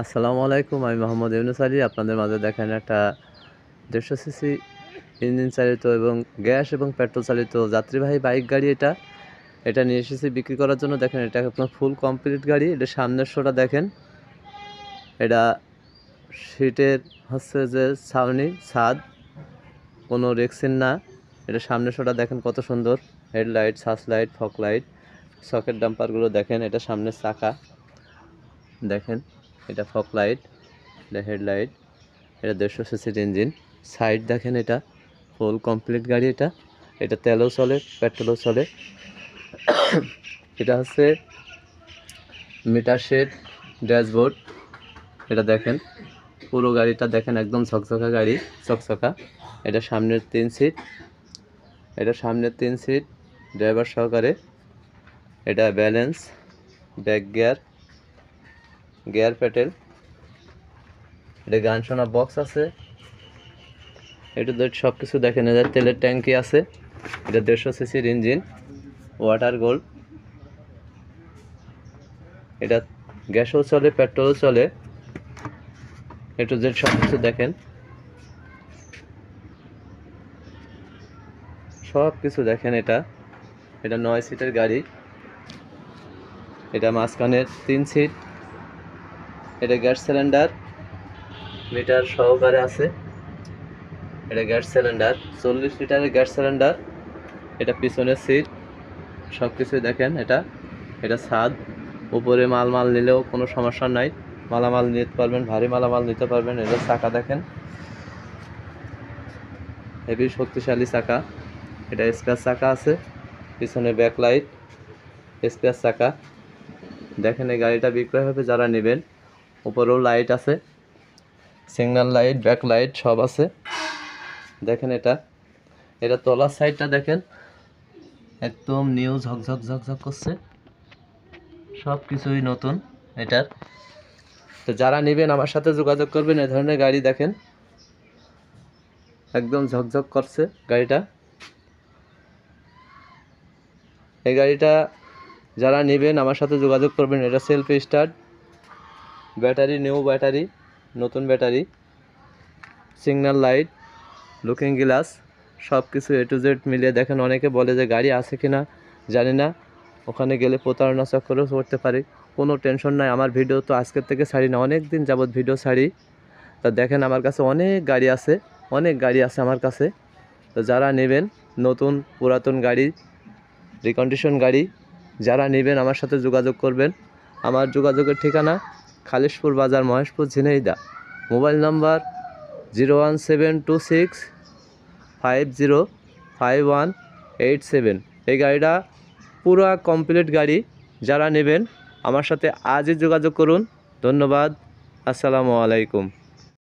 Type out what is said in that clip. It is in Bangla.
আসসালামু আলাইকুম। আমি মোহাম্মদ ইউনুস আলী। আপনাদের মাঝে দেখেন একটা 150 সিসি ইঞ্জিন চালিত এবং গ্যাস এবং পেট্রোল চালিত যাত্রীবাহী বাইক গাড়ি এটা। এটা নিয়ে এসেছি বিক্রি করার জন্য। দেখেন এটা আপনার ফুল কমপ্লিট গাড়ি। এটা সামনের শোটা দেখেন। এটা সিটের হচ্ছে যে ছাউনি ছাদ, কোনো রেক্সিন না। এটা সামনের শোটা দেখেন কত সুন্দর। Headlight, search light, fog light, socket ডাম্পারগুলো দেখেন। এটা সামনের চাকা দেখেন, এটা ফগ লাইট, এটা হেডলাইট, এটা 150 সিসির ইঞ্জিন। সাইড দেখেন, এটা ফুল কমপ্লিট গাড়ি। এটা তেলও চলে, পেট্রোলও চলে। এটা হচ্ছে মিটার শেড, ড্যাশবোর্ড। এটা দেখেন পুরো গাড়িটা দেখেন, একদম ঝকঝকা গাড়ি, চকচকা। এটা সামনের 3 সিট, ড্রাইভার সহকারে। এটা balance, back gear, gear pedal. এটা গান শোনা বক্স আছে। এটা সব কিছু দেখেন। এদের তেলের ট্যাঙ্কি আছে। এটা 150 সিসির ইঞ্জিন, ওয়াটার গোল্ড। এটা গ্যাসও চলে, পেট্রোলও চলে। একটু যে সব কিছু দেখেন, সব কিছু দেখেন। এটা 9 সিটের গাড়ি। এটা মাঝখানের 3 সিট। এটা গ্যাস সিলিন্ডার, মিটার সহকারে আছে। এটা গ্যাস সিলিন্ডার, 40 লিটারের গ্যাস সিলিন্ডার। এটা পিছনের সিট, সব কিছু দেখেন। এটা ছাদ, উপরে মাল নিলেও কোনো সমস্যা নাই। মালামাল নিতে পারবেন, ভারী মালামাল নিতে পারবেন। এটা চাকা দেখেন, হেভি শক্তিশালী চাকা। এটা স্পেয়ার চাকা আছে, পিছনে ব্যাকলাইট, স্পেয়ার চাকা দেখেন। এই গাড়িটা বিক্রয় হবে, যারা নেবেন। উপরেও লাইট আছে, সিগন্যাল লাইট, ব্যাকলাইট সব আছে দেখেন। এটা তলার সাইডটা দেখেন, একদম নিউ, ঝকঝক করছে। সব কিছুই নতুন এটার। তো যারা নেবেন আমার সাথে যোগাযোগ করবেন। এ ধরনের গাড়ি দেখেন, একদম ঝকঝক করছে গাড়িটা। এই গাড়িটা যারা নেবেন আমার সাথে যোগাযোগ করবেন। এটা self start, battery new battery, নতুন battery, signal light, looking glass, সব কিছু A to Z মিলিয়ে দেখেন। অনেকে বলে যে গাড়ি আছে কি না জানি না, ওখানে গেলে প্রতারণা চক্করেও পড়তে পারে। কোনো টেনশন নাই। আমার ভিডিও তো আজকের থেকে ছাড়ি না, অনেক দিন যাবৎ ভিডিও ছাড়ি। তা দেখেন আমার কাছে অনেক গাড়ি আছে আমার কাছে। তো যারা নেবেন, নতুন পুরাতন গাড়ি, রিকন্ডিশন গাড়ি, যারা নেবেন আমার সাথে যোগাযোগ করবেন। আমার যোগাযোগের ঠিকানা খালিশপুর বাজার, মহেশপুর, ঝিনাইদহ। Mobile number 01726505187। এই গাড়িটা পুরো কমপ্লিট গাড়ি। যারা নেবেন আমার সাথে আজই যোগাযোগ করুন। ধন্যবাদ। আসসালামু আলাইকুম।